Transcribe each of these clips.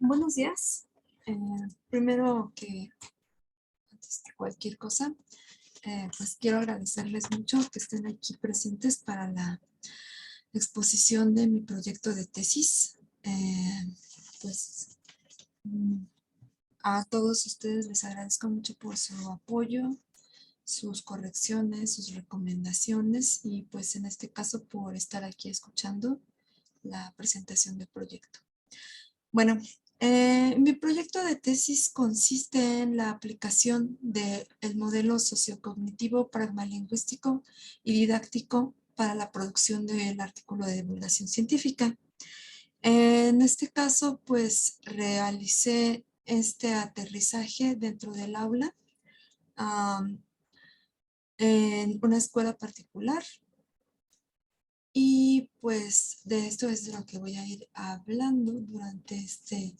Buenos días. Eh, Primero que antes de cualquier cosa, pues quiero agradecerles mucho que estén aquí presentes para la exposición de mi proyecto de tesis. Pues mm, a todos ustedes les agradezco mucho por su apoyo, sus correcciones, sus recomendaciones y pues en este caso por estar aquí escuchando la presentación del proyecto. Bueno, mi proyecto de tesis consiste en la aplicación del modelo sociocognitivo pragmalingüístico y didáctico para la producción del artículo de divulgación científica. En este caso, pues realicé este aterrizaje dentro del aula en una escuela particular y pues de esto es de lo que voy a ir hablando durante este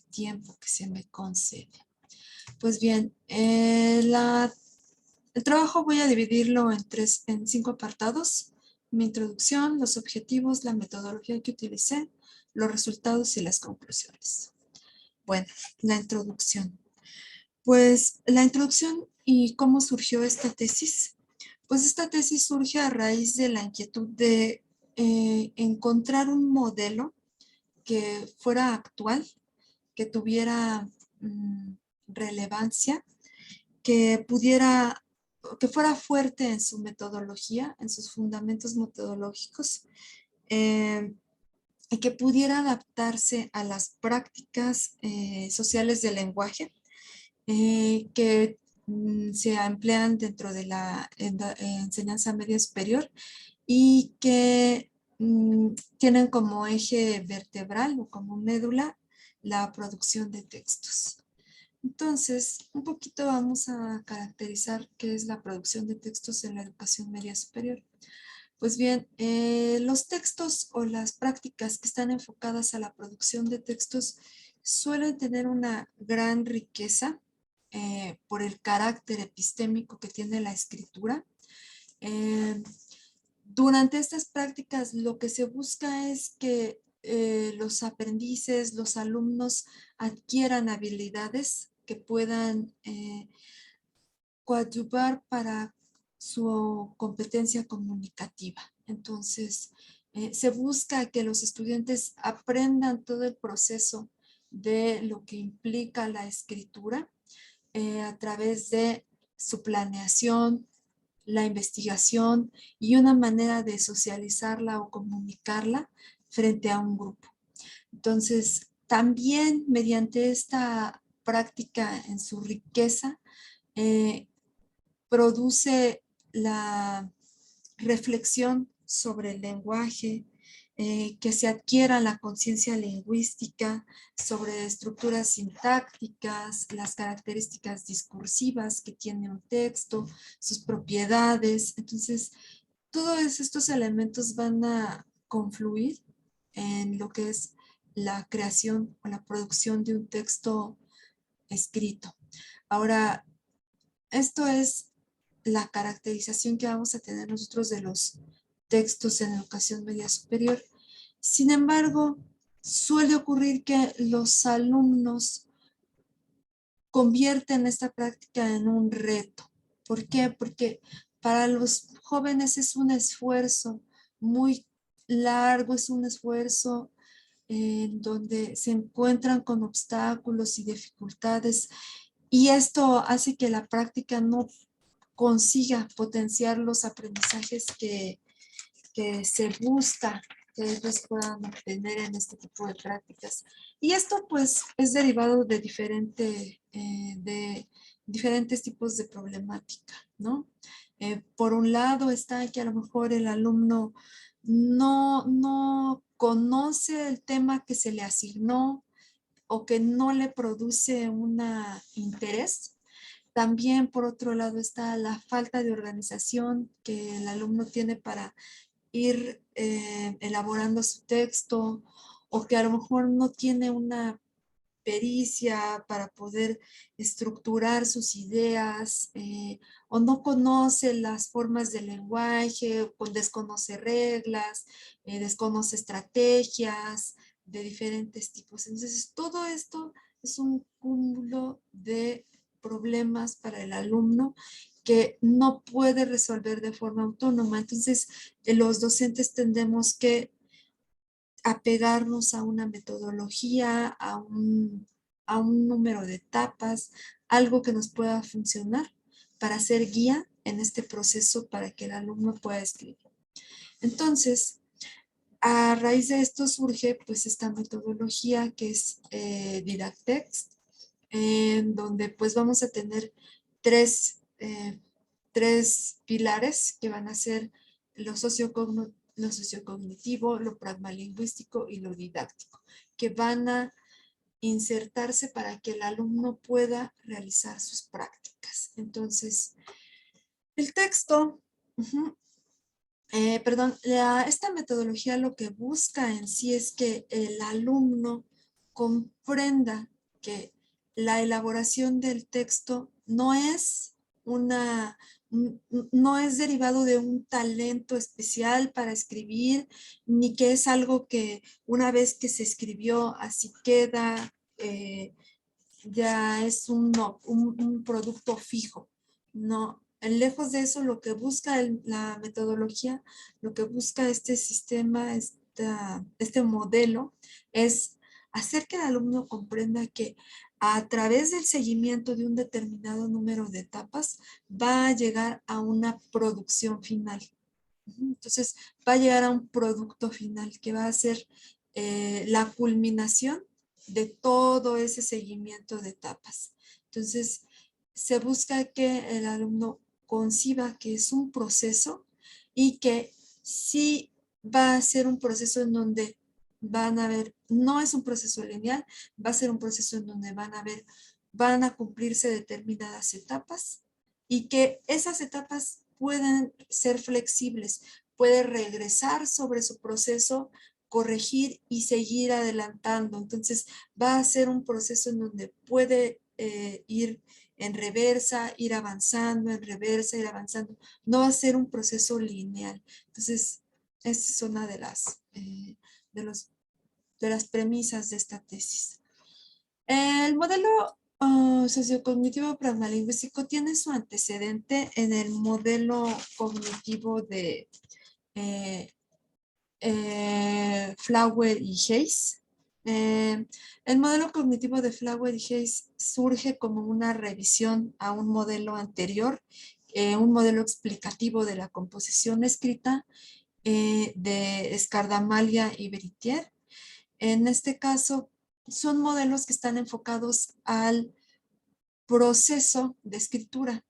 tiempo que se me concede. Pues bien, el trabajo voy a dividirlo en 5 apartados. Mi introducción, los objetivos, la metodología que utilicé, los resultados y las conclusiones. Bueno, la introducción. Pues la introducción y cómo surgió esta tesis. Pues esta tesis surge a raíz de la inquietud de encontrar un modelo que fuera actual, que tuviera relevancia, que pudiera, que fuera fuerte en su metodología, en sus fundamentos metodológicos, eh, y que pudiera adaptarse a las prácticas sociales del lenguaje que se emplean dentro de la enseñanza media superior y que tienen como eje vertebral o como médula la producción de textos. Entonces, un poquito vamos a caracterizar qué es la producción de textos en la educación media superior. Pues bien, los textos o las prácticas que están enfocadas a la producción de textos suelen tener una gran riqueza por el carácter epistémico que tiene la escritura. Eh, Durante estas prácticas lo que se busca es que los aprendices, los alumnos adquieran habilidades que puedan coadyuvar para su competencia comunicativa. Entonces, se busca que los estudiantes aprendan todo el proceso de lo que implica la escritura a través de su planeación, la investigación y una manera de socializarla o comunicarla frente a un grupo. Entonces, también mediante esta práctica en su riqueza, eh, produce la reflexión sobre el lenguaje, que se adquiera la conciencia lingüística sobre estructuras sintácticas, las características discursivas que tiene un texto, sus propiedades. Entonces, todos estos elementos van a confluir en lo que es la creación o la producción de un texto escrito. Ahora, esto es la caracterización que vamos a tener nosotros de los textos en educación media superior. Sin embargo, suele ocurrir que los alumnos convierten esta práctica en un reto. ¿Por qué? Porque para los jóvenes es un esfuerzo muy largo, es un esfuerzo en donde se encuentran con obstáculos y dificultades y esto hace que la práctica no consiga potenciar los aprendizajes que se busca que ellos puedan obtener en este tipo de prácticas. Y esto pues es derivado de diferentes tipos de problemática, ¿no? Por un lado está que a lo mejor el alumno no conoce el tema que se le asignó o que no le produce un interés. También, por otro lado, está la falta de organización que el alumno tiene para ir elaborando su texto o que a lo mejor no tiene una pericia para poder estructurar sus ideas o no conoce las formas del lenguaje, o desconoce reglas, desconoce estrategias, de diferentes tipos. Entonces, todo esto es un cúmulo de problemas para el alumno que no puede resolver de forma autónoma. Entonces, los docentes tendremos que apegarnos a una metodología, a un número de etapas, algo que nos pueda funcionar para ser guía en este proceso para que el alumno pueda escribir. Entonces, a raíz de esto surge pues esta metodología que es Didactex, en donde pues vamos a tener tres pilares que van a ser lo sociocognitivo, lo pragmalingüístico y lo didáctico, que van a insertarse para que el alumno pueda realizar sus prácticas. Entonces, el texto, esta metodología lo que busca en sí es que el alumno comprenda que la elaboración del texto no es no es derivado de un talento especial para escribir, ni que es algo que una vez que se escribió así queda, ya es un producto fijo. No, lejos de eso, lo que busca la metodología, lo que busca este sistema, este modelo, es hacer que el alumno comprenda que a través del seguimiento de un determinado número de etapas va a llegar a una producción final. Entonces, va a llegar a un producto final que va a ser la culminación de todo ese seguimiento de etapas. Entonces, se busca que el alumno conciba que es un proceso y que sí va a ser un proceso en donde van a ver, no es un proceso lineal, va a ser un proceso en donde van a cumplirse determinadas etapas y que esas etapas pueden ser flexibles, puede regresar sobre su proceso, corregir y seguir adelantando. Entonces va a ser un proceso en donde puede ir en reversa, ir avanzando, en reversa, ir avanzando. No va a ser un proceso lineal. Entonces, esa es una de, los, de las premisas de esta tesis. El modelo sociocognitivo pragmalingüístico tiene su antecedente en el modelo cognitivo de Flower y Hayes. El modelo cognitivo de Flower y Hayes surge como una revisión a un modelo anterior, un modelo explicativo de la composición escrita de Scardamalia y Beritier. En este caso, son modelos que están enfocados al proceso de escritura.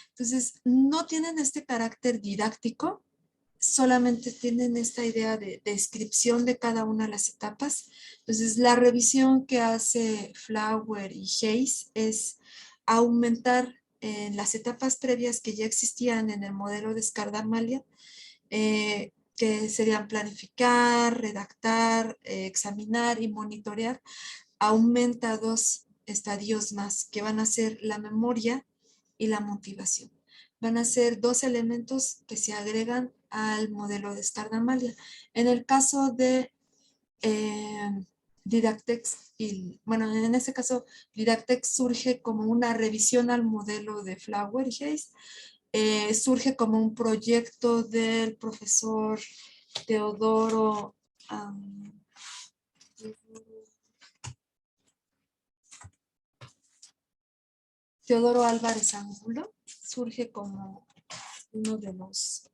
Entonces, no tienen este carácter didáctico, solamente tienen esta idea de descripción de cada una de las etapas. Entonces, la revisión que hace Flower y Hayes es aumentar las etapas previas que ya existían en el modelo de Scardamalia, que serían planificar, redactar, examinar y monitorear, aumenta 2 estadios más, que van a ser la memoria y la motivación. Van a ser 2 elementos que se agregan al modelo de Scardamalia. En el caso de Didactex, bueno, en este caso Didactex surge como una revisión al modelo de Flower y Hayes. Surge como un proyecto del profesor Teodoro Álvarez Angulo. Surge como uno de los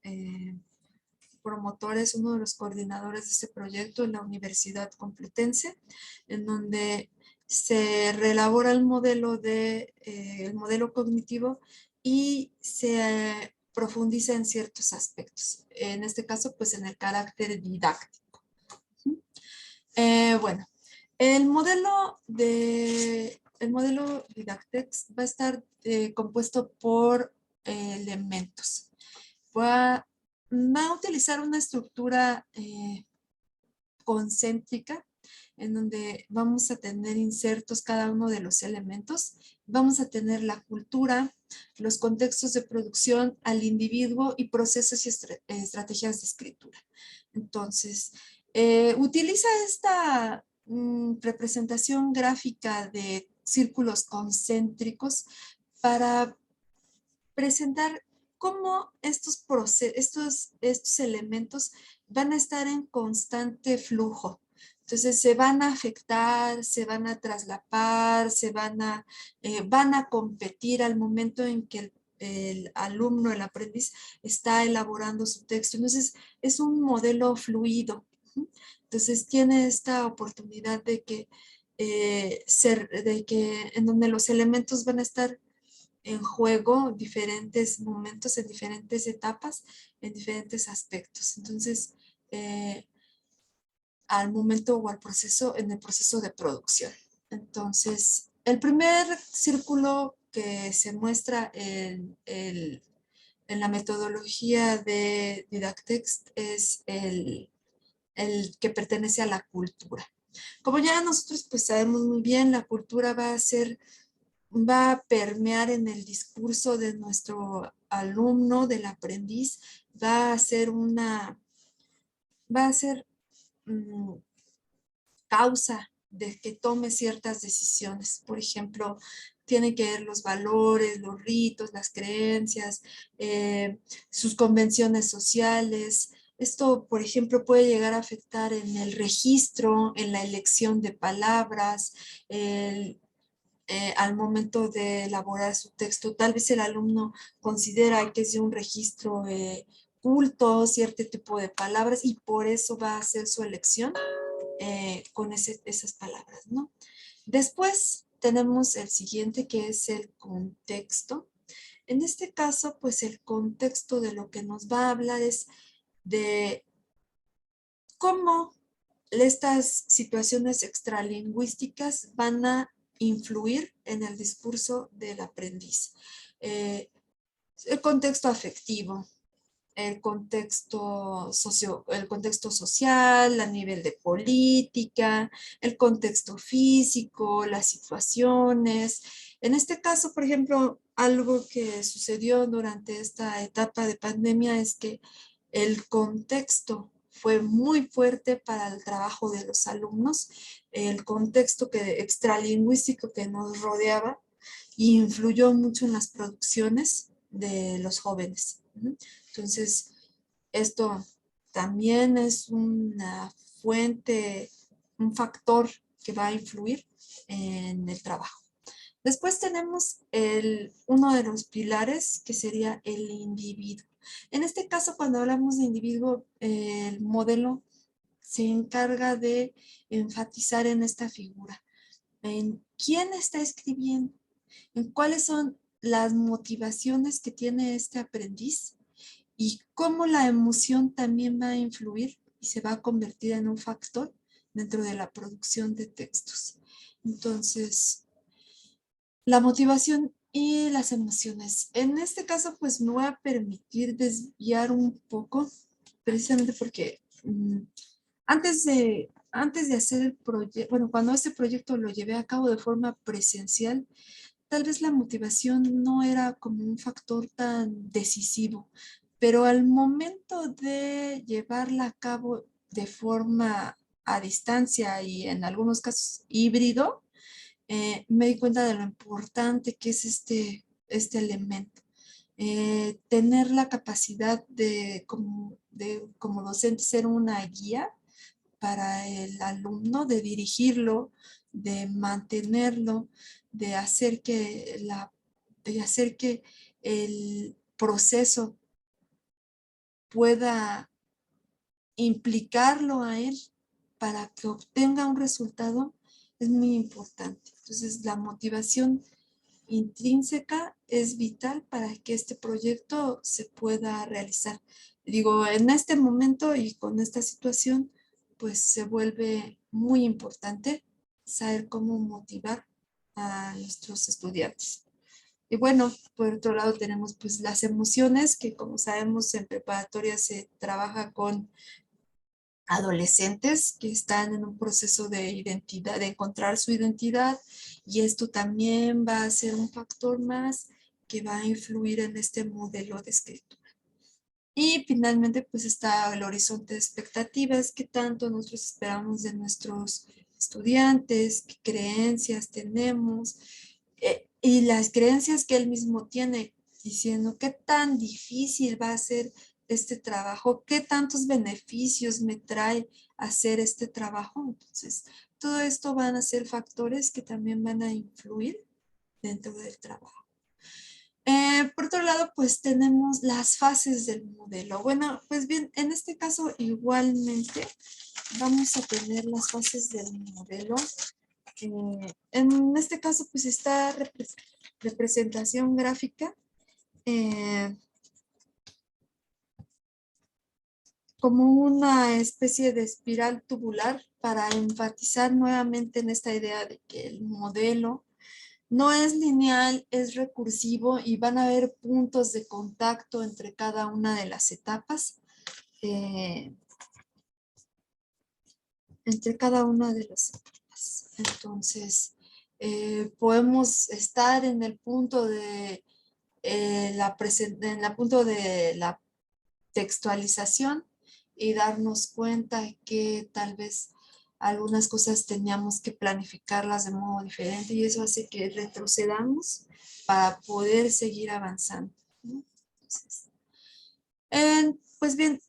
promotores, uno de los coordinadores de este proyecto en la Universidad Complutense, en donde se reelabora el modelo el modelo cognitivo y se profundiza en ciertos aspectos. En este caso, pues en el carácter didáctico. Bueno, el modelo Didactex va a estar compuesto por elementos. Va a utilizar una estructura concéntrica en donde vamos a tener insertos cada uno de los elementos. Vamos a tener la cultura, los contextos de producción, al individuo y procesos y estrategias de escritura. Entonces, utiliza representación gráfica de círculos concéntricos para presentar cómo estos elementos van a estar en constante flujo. Entonces se van a afectar, se van a traslapar, van a competir al momento en que el alumno, el aprendiz, está elaborando su texto. Entonces es un modelo fluido. Entonces tiene esta oportunidad de que, en donde los elementos van a estar en juego diferentes momentos, en diferentes etapas, en diferentes aspectos. Entonces, al momento o al proceso, en el proceso de producción. Entonces, el primer círculo que se muestra en la metodología de Didactext es el que pertenece a la cultura. Como ya nosotros pues sabemos muy bien, la cultura va a permear en el discurso de nuestro alumno, del aprendiz, va a ser causa de que tome ciertas decisiones. Por ejemplo, tienen que ver los valores, los ritos, las creencias, sus convenciones sociales. Esto, por ejemplo, puede llegar a afectar en el registro, en la elección de palabras, al momento de elaborar su texto. Tal vez el alumno considera que es de un registro culto, cierto tipo de palabras, y por eso va a hacer su elección con esas palabras, ¿no? Después tenemos el siguiente, que es el contexto. En este caso, pues el contexto de lo que nos va a hablar es de cómo estas situaciones extralingüísticas van a influir en el discurso del aprendiz. El contexto afectivo, el contexto social, a nivel de política, el contexto físico, las situaciones. En este caso, por ejemplo, algo que sucedió durante esta etapa de pandemia es que el contexto fue muy fuerte para el trabajo de los alumnos, el contexto extralingüístico que nos rodeaba influyó mucho en las producciones de los jóvenes. Entonces, esto también es una fuente, un factor que va a influir en el trabajo. Después tenemos uno de los pilares, que sería el individuo. En este caso, cuando hablamos de individuo, el modelo se encarga de enfatizar en esta figura, en quién está escribiendo, en cuáles son las motivaciones que tiene este aprendiz y cómo la emoción también va a influir y se va a convertir en un factor dentro de la producción de textos. Entonces, la motivación y las emociones. En este caso, pues me voy a permitir desviar un poco, precisamente porque antes de hacer el proyecto, bueno, cuando este proyecto lo llevé a cabo de forma presencial, tal vez la motivación no era como un factor tan decisivo, pero al momento de llevarla a cabo de forma a distancia y en algunos casos híbrido, me di cuenta de lo importante que es este elemento. Tener la capacidad como docente ser una guía para el alumno, de dirigirlo, de mantenerlo, de hacer que el proceso pueda implicarlo a él para que obtenga un resultado es muy importante. Entonces, la motivación intrínseca es vital para que este proyecto se pueda realizar. Digo, en este momento y con esta situación, pues se vuelve muy importante saber cómo motivar a nuestros estudiantes. Y bueno, por otro lado tenemos pues las emociones, que como sabemos en preparatoria se trabaja con adolescentes que están en un proceso de identidad, de encontrar su identidad, y esto también va a ser un factor más que va a influir en este modelo de escritura. Y finalmente, pues está el horizonte de expectativas, que tanto nosotros esperamos de nuestros estudiantes, qué creencias tenemos, y las creencias que él mismo tiene, diciendo qué tan difícil va a ser este trabajo, qué tantos beneficios me trae hacer este trabajo. Entonces, todo esto van a ser factores que también van a influir dentro del trabajo. Por otro lado, pues tenemos las fases del modelo. Bueno, pues bien, en este caso igualmente vamos a tener las fases del modelo. En este caso, pues está representación gráfica. Como una especie de espiral tubular para enfatizar nuevamente en esta idea de que el modelo no es lineal, es recursivo y van a haber puntos de contacto entre cada una de las etapas. Entonces, podemos estar en el punto de la textualización y darnos cuenta que tal vez algunas cosas teníamos que planificarlas de modo diferente y eso hace que retrocedamos para poder seguir avanzando, ¿no? Entonces, pues bien,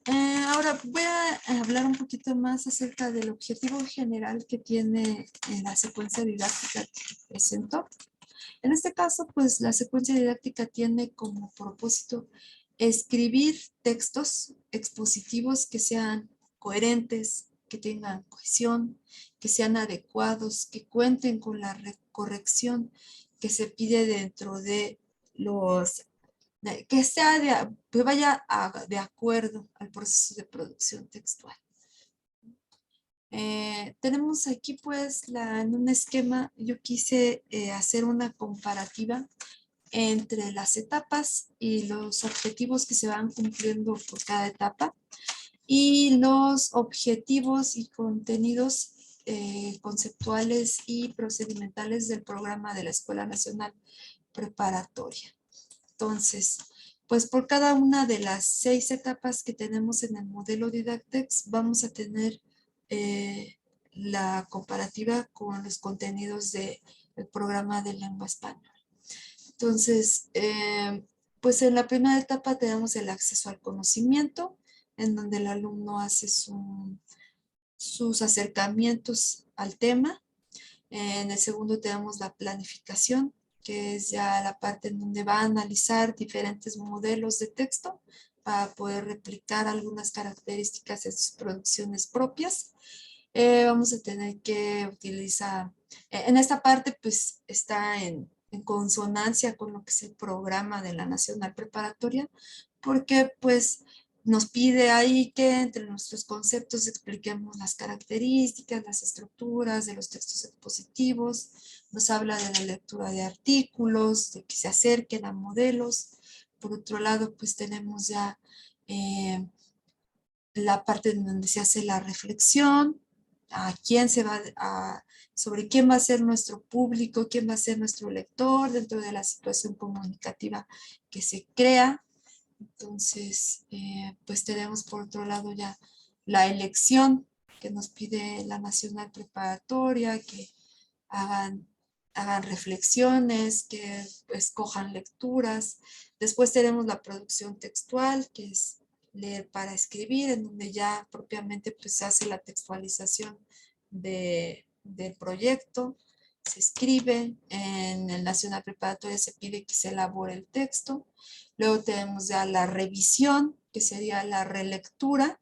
ahora voy a hablar un poquito más acerca del objetivo general que tiene la secuencia didáctica que presento. En este caso, pues la secuencia didáctica tiene como propósito escribir textos expositivos que sean coherentes, que tengan cohesión, que sean adecuados, que cuenten con la corrección que se pide dentro de los, que vaya de acuerdo al proceso de producción textual. Tenemos aquí pues en un esquema, yo quise hacer una comparativa entre las etapas y los objetivos que se van cumpliendo por cada etapa y los objetivos y contenidos conceptuales y procedimentales del programa de la Escuela Nacional Preparatoria. Entonces, pues por cada una de las 6 etapas que tenemos en el modelo Didactex, vamos a tener la comparativa con los contenidos del programa de lengua española. Entonces, pues en la primera etapa tenemos el acceso al conocimiento, en donde el alumno hace sus acercamientos al tema. En el segundo tenemos la planificación, que es ya la parte en donde va a analizar diferentes modelos de texto para poder replicar algunas características de sus producciones propias. Vamos a tener que utilizar, en esta parte pues está en consonancia con lo que es el programa de la Nacional Preparatoria, porque pues nos pide ahí que entre nuestros conceptos expliquemos las características, las estructuras de los textos expositivos, nos habla de la lectura de artículos, de que se acerquen a modelos. Por otro lado, pues tenemos ya la parte en donde se hace la reflexión, sobre quién va a ser nuestro público, quién va a ser nuestro lector dentro de la situación comunicativa que se crea. Entonces, pues tenemos por otro lado ya la elección que nos pide la Nacional Preparatoria, que hagan reflexiones, que escojan lecturas. Después tenemos la producción textual, que es leer para escribir, en donde ya propiamente pues se hace la textualización del proyecto, se escribe, en el Nacional Preparatoria se pide que se elabore el texto. Luego tenemos ya la revisión, que sería la relectura,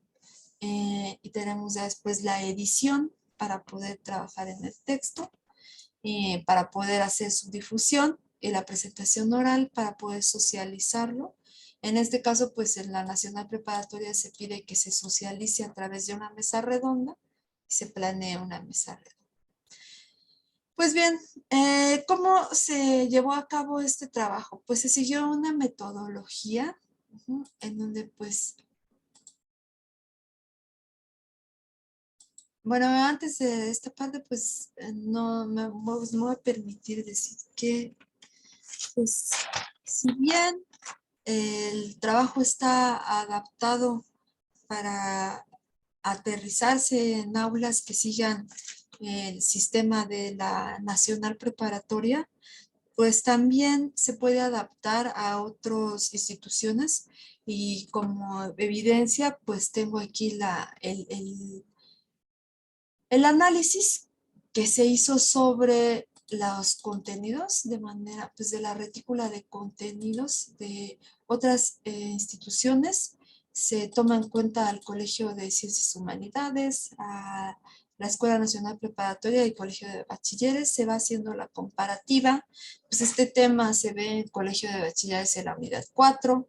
y tenemos ya después la edición para poder trabajar en el texto, para poder hacer su difusión, y la presentación oral para poder socializarlo. En este caso, pues en la Nacional Preparatoria se pide que se socialice a través de una mesa redonda y se planee una mesa redonda. Pues bien, ¿cómo se llevó a cabo este trabajo? Pues se siguió una metodología en donde pues, bueno, antes de esta parte pues no me voy a permitir decir que pues si bien el trabajo está adaptado para aterrizarse en aulas que sigan el sistema de la Nacional Preparatoria, pues también se puede adaptar a otras instituciones y como evidencia, pues tengo aquí el análisis que se hizo sobre los contenidos de manera, pues de la retícula de contenidos de otras instituciones. Se toma en cuenta al Colegio de Ciencias Humanidades, a la Escuela Nacional Preparatoria y Colegio de Bachilleres, se va haciendo la comparativa. Pues este tema se ve en Colegio de Bachilleres en la unidad 4,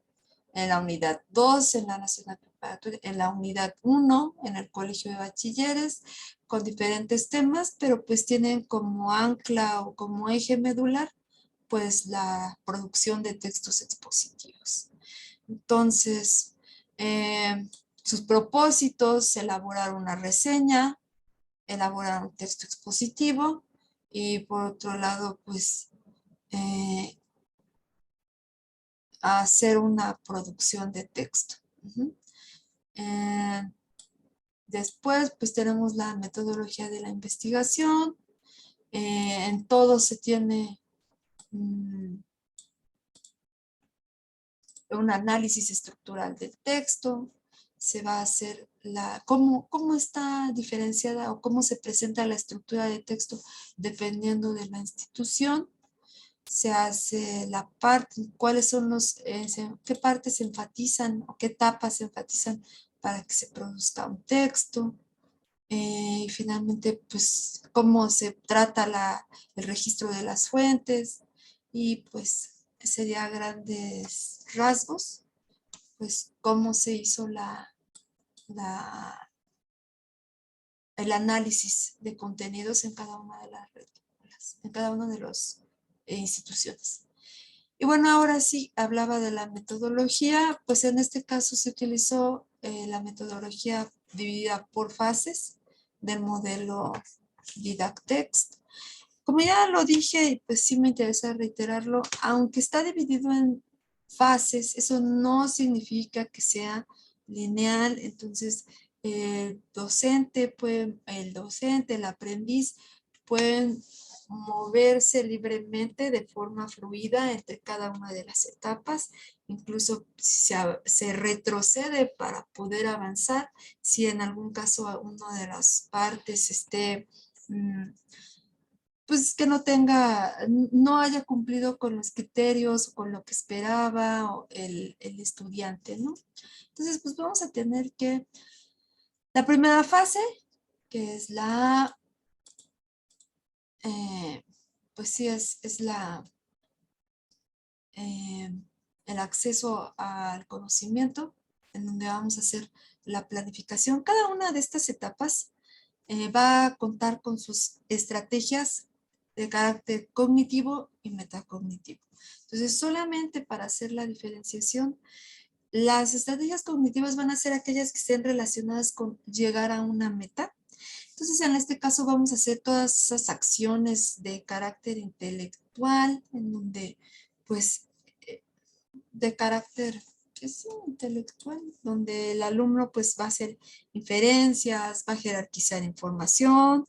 en la unidad 2, en la Nacional Preparatoria, en la unidad 1, en el Colegio de Bachilleres, con diferentes temas, pero pues tienen como ancla o como eje medular, pues la producción de textos expositivos. Entonces, sus propósitos, elaborar una reseña, elaborar un texto expositivo y por otro lado, pues hacer una producción de texto. Eh, Después, pues tenemos la metodología de la investigación. En todo se tiene un análisis estructural del texto. Se va a hacer cómo está diferenciada o cómo se presenta la estructura de texto dependiendo de la institución. Se hace la parte, cuáles son qué partes se enfatizan o qué etapas se enfatizan para que se produzca un texto. Y finalmente, pues, cómo se trata el registro de las fuentes y pues sería a grandes rasgos, pues, cómo se hizo la, el análisis de contenidos en cada una de las retículas, en cada una de las instituciones. Y bueno, ahora sí, hablaba de la metodología, pues en este caso se utilizó la metodología dividida por fases del modelo Didactext. Como ya lo dije, pues sí me interesa reiterarlo, aunque está dividido en fases, eso no significa que sea lineal, entonces el docente, el aprendiz pueden moverse libremente de forma fluida entre cada una de las etapas, incluso se retrocede para poder avanzar si en algún caso una de las partes esté pues que no haya cumplido con los criterios, con lo que esperaba el estudiante, ¿no? Entonces, pues vamos a tener la primera fase, que es pues sí, es eh, el acceso al conocimiento, en donde vamos a hacer la planificación. Cada una de estas etapas va a contar con sus estrategias de carácter cognitivo y metacognitivo. Entonces, solamente para hacer la diferenciación, las estrategias cognitivas van a ser aquellas que estén relacionadas con llegar a una meta. Entonces, en este caso vamos a hacer todas esas acciones de carácter intelectual, en donde, pues, de carácter pues, intelectual, donde el alumno pues va a hacer inferencias, va a jerarquizar información,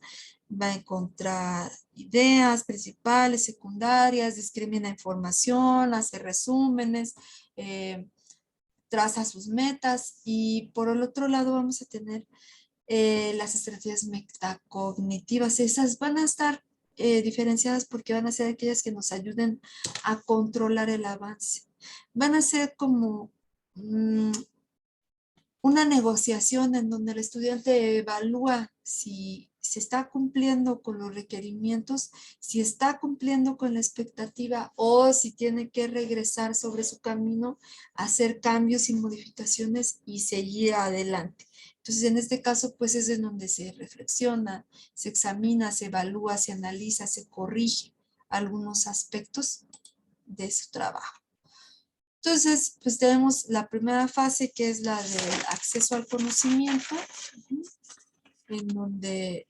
va a encontrar ideas principales, secundarias, discrimina información, hace resúmenes, traza sus metas y por el otro lado vamos a tener las estrategias metacognitivas. Esas van a estar diferenciadas porque van a ser aquellas que nos ayuden a controlar el avance. Van a ser como una negociación en donde el estudiante evalúa si se está cumpliendo con los requerimientos, si está cumpliendo con la expectativa o si tiene que regresar sobre su camino, hacer cambios y modificaciones y seguir adelante. Entonces, en este caso, pues es en donde se reflexiona, se examina, se evalúa, se analiza, se corrige algunos aspectos de su trabajo. Entonces, pues tenemos la primera fase que es la del acceso al conocimiento, en donde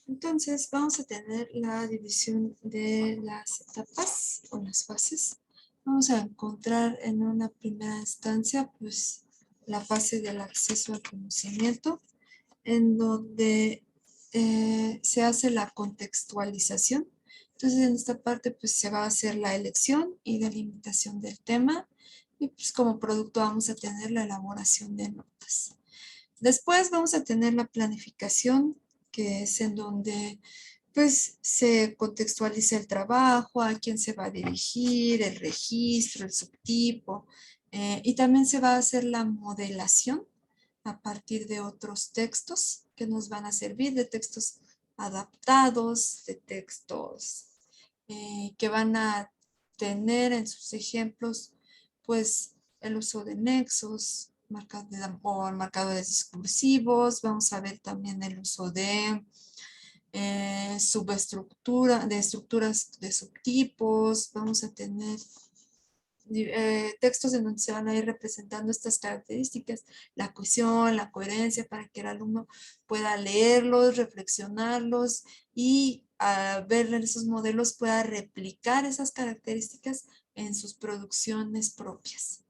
Entonces vamos a tener la división de las etapas o las fases. Vamos a encontrar en una primera instancia pues la fase del acceso al conocimiento, en donde se hace la contextualización. Entonces en esta parte pues se va a hacer la elección y delimitación del tema y pues como producto vamos a tener la elaboración de notas. Después vamos a tener la planificación, que es en donde pues se contextualiza el trabajo, a quién se va a dirigir, el registro, el subtipo, y también se va a hacer la modelación a partir de otros textos que nos van a servir, de textos adaptados, de textos que van a tener en sus ejemplos pues el uso de nexos, o marcadores discursivos. Vamos a ver también el uso de subestructura, de estructuras de subtipos. Vamos a tener textos en donde se van a ir representando estas características, la cohesión, la coherencia, para que el alumno pueda leerlos, reflexionarlos y al ver esos modelos pueda replicar esas características en sus producciones propias.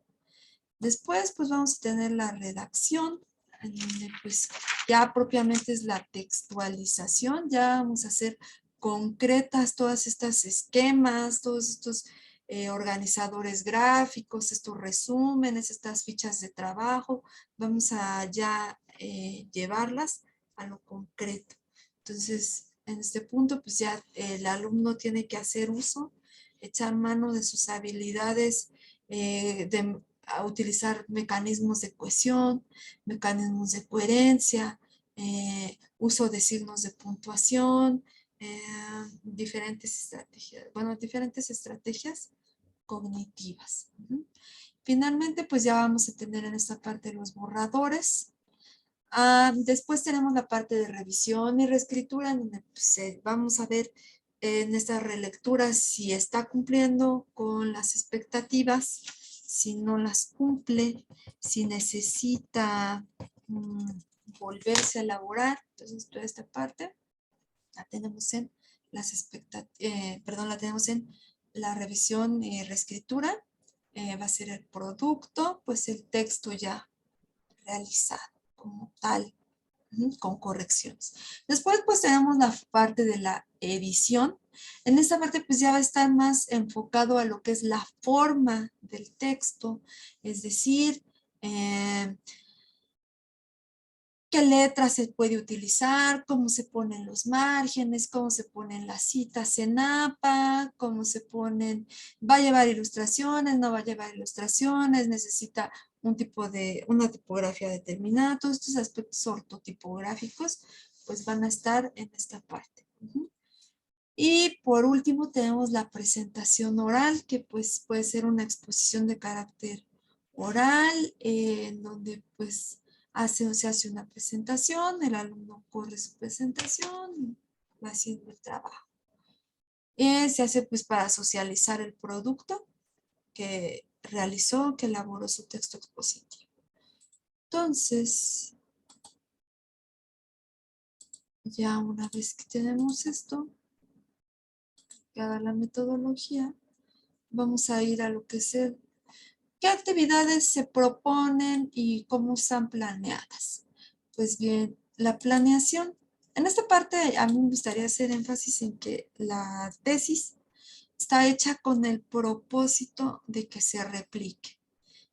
Después, pues vamos a tener la redacción, en donde pues ya propiamente es la textualización, ya vamos a hacer concretas todas estas esquemas, todos estos organizadores gráficos, estos resúmenes, estas fichas de trabajo, vamos a ya llevarlas a lo concreto. Entonces, en este punto, pues ya el alumno tiene que hacer uso, echar mano de sus habilidades a utilizar mecanismos de cohesión, mecanismos de coherencia, uso de signos de puntuación, diferentes estrategias cognitivas. Finalmente, pues ya vamos a tener en esta parte los borradores. Después tenemos la parte de revisión y reescritura, en donde pues, vamos a ver en esta relectura si está cumpliendo con las expectativas, si no las cumple, si necesita volverse a elaborar. Entonces, toda esta parte la tenemos en la tenemos en la revisión y reescritura. Va a ser el producto, pues el texto ya realizado como tal, con correcciones. Después pues tenemos la parte de la edición. En esta parte pues ya va a estar más enfocado a lo que es la forma del texto, es decir, qué letras se puede utilizar, cómo se ponen los márgenes, cómo se ponen las citas en APA, cómo se ponen, va a llevar ilustraciones, no va a llevar ilustraciones, necesita una tipografía determinada. Todos estos aspectos ortotipográficos pues van a estar en esta parte. Y por último tenemos la presentación oral, que pues puede ser una exposición de carácter oral, en donde pues se hace una presentación, el alumno corre su presentación y va haciendo el trabajo. Se hace pues para socializar el producto que realizó, que elaboró su texto expositivo. Entonces, ya una vez que tenemos esto, aplicada la metodología, vamos a ir a lo que es ¿qué actividades se proponen y cómo están planeadas? Pues bien, la planeación. En esta parte a mí me gustaría hacer énfasis en que la tesis está hecha con el propósito de que se replique.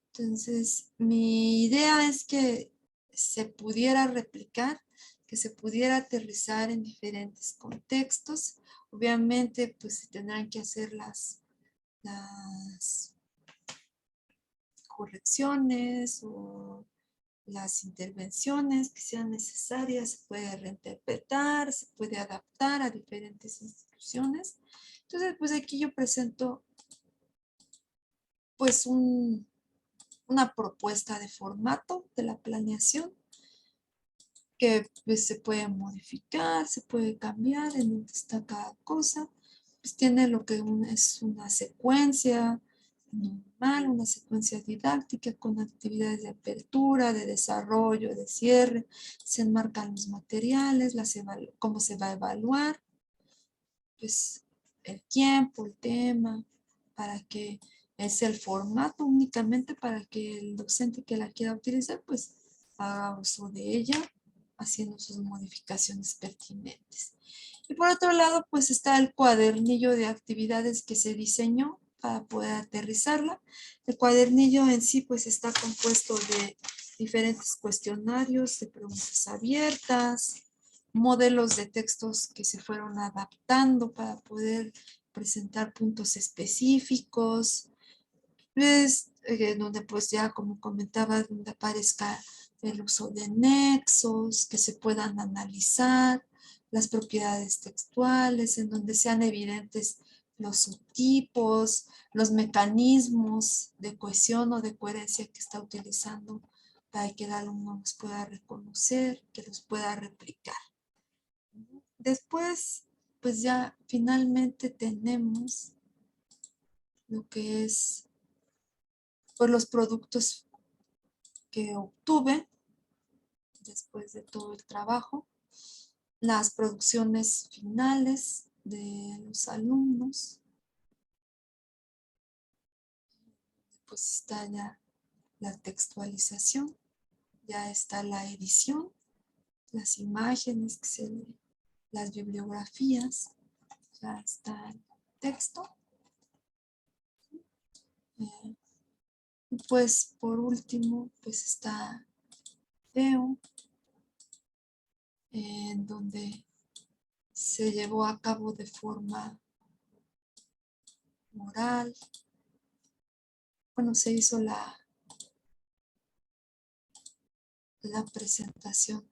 Entonces, mi idea es que se pudiera replicar, que se pudiera aterrizar en diferentes contextos. Obviamente, pues se tendrán que hacer las correcciones o las intervenciones que sean necesarias, se puede reinterpretar, se puede adaptar a diferentes instituciones. Entonces, pues aquí yo presento pues una propuesta de formato de la planeación que pues, se puede modificar, se puede cambiar en donde está cada cosa. Pues tiene lo que es una secuencia, normal, una secuencia didáctica con actividades de apertura, de desarrollo, de cierre, se enmarcan los materiales, cómo se va a evaluar, pues el tiempo, el tema, para que es el formato únicamente para que el docente que la quiera utilizar, pues haga uso de ella, haciendo sus modificaciones pertinentes. Y por otro lado, pues está el cuadernillo de actividades que se diseñó para poder aterrizarla. El cuadernillo en sí, pues está compuesto de diferentes cuestionarios, de preguntas abiertas, modelos de textos que se fueron adaptando para poder presentar puntos específicos, pues, donde pues ya como comentaba, donde aparezca el uso de nexos, que se puedan analizar, las propiedades textuales, en donde sean evidentes los subtipos, los mecanismos de cohesión o de coherencia que está utilizando para que el alumno los pueda reconocer, que los pueda replicar. Después, pues ya finalmente tenemos lo que es pues, los productos que obtuve después de todo el trabajo, las producciones finales de los alumnos, pues está ya la textualización, ya está la edición, las imágenes, las bibliografías, ya está el texto. Y pues por último, pues está video, en donde se llevó a cabo de forma oral. Bueno, se hizo la presentación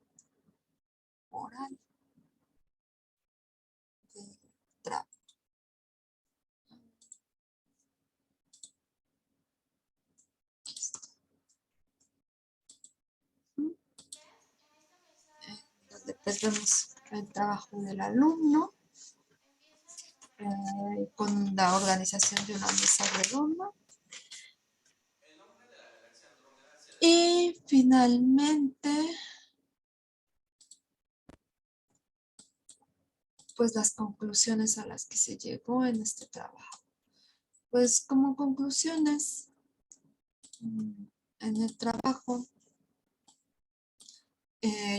oral del trabajo. Donde pues vemos el trabajo del alumno con la organización de una mesa redonda. Y finalmente, pues las conclusiones a las que se llegó en este trabajo. Pues como conclusiones, en el trabajo,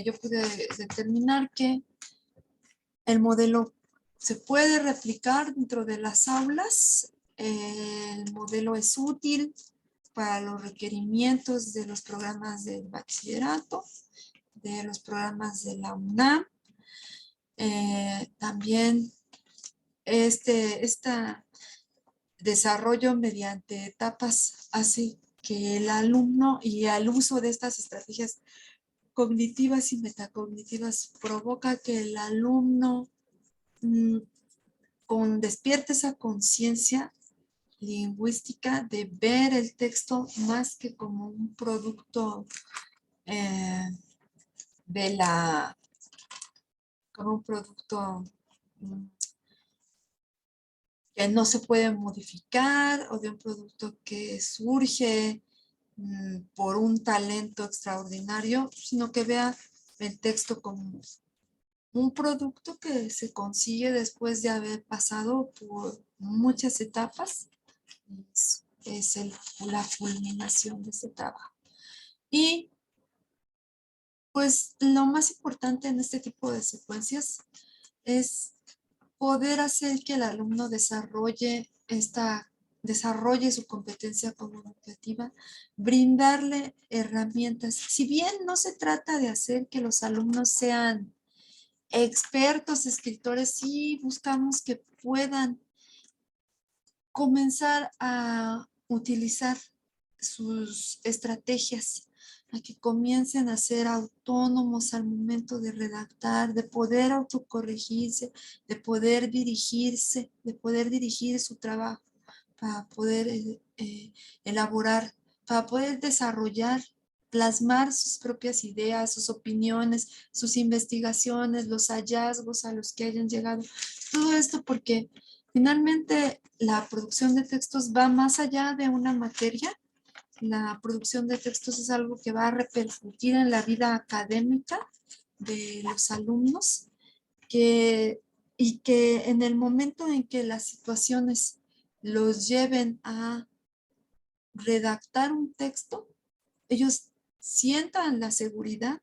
yo pude determinar que el modelo se puede replicar dentro de las aulas. El modelo es útil para los requerimientos de los programas del bachillerato, de los programas de la UNAM. También este desarrollo mediante etapas hace que el alumno y al uso de estas estrategias cognitivas y metacognitivas provoca que el alumno despierte esa conciencia lingüística de ver el texto más que como un producto como un producto que no se puede modificar o de un producto que surge por un talento extraordinario, sino que vea el texto como un producto que se consigue después de haber pasado por muchas etapas. Es la culminación de ese trabajo. Y pues lo más importante en este tipo de secuencias es poder hacer que el alumno desarrolle su competencia comunicativa, brindarle herramientas. Si bien no se trata de hacer que los alumnos sean expertos escritores, sí buscamos que puedan comenzar a utilizar sus estrategias, a que comiencen a ser autónomos al momento de redactar, de poder autocorregirse, de poder dirigir su trabajo para poder elaborar, para poder desarrollar, plasmar sus propias ideas, sus opiniones, sus investigaciones, los hallazgos a los que hayan llegado. Todo esto porque Finalmente, la producción de textos va más allá de una materia. La producción de textos es algo que va a repercutir en la vida académica de los alumnos y que en el momento en que las situaciones los lleven a redactar un texto, ellos sientan la seguridad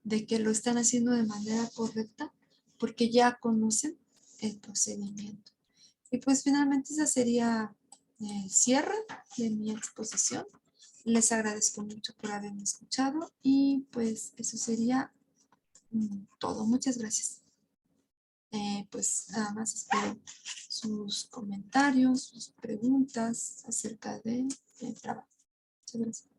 de que lo están haciendo de manera correcta porque ya conocen el procedimiento. Y pues finalmente ese sería el cierre de mi exposición. Les agradezco mucho por haberme escuchado y pues eso sería todo. Muchas gracias. Pues nada más espero sus comentarios, sus preguntas acerca del trabajo. Muchas gracias.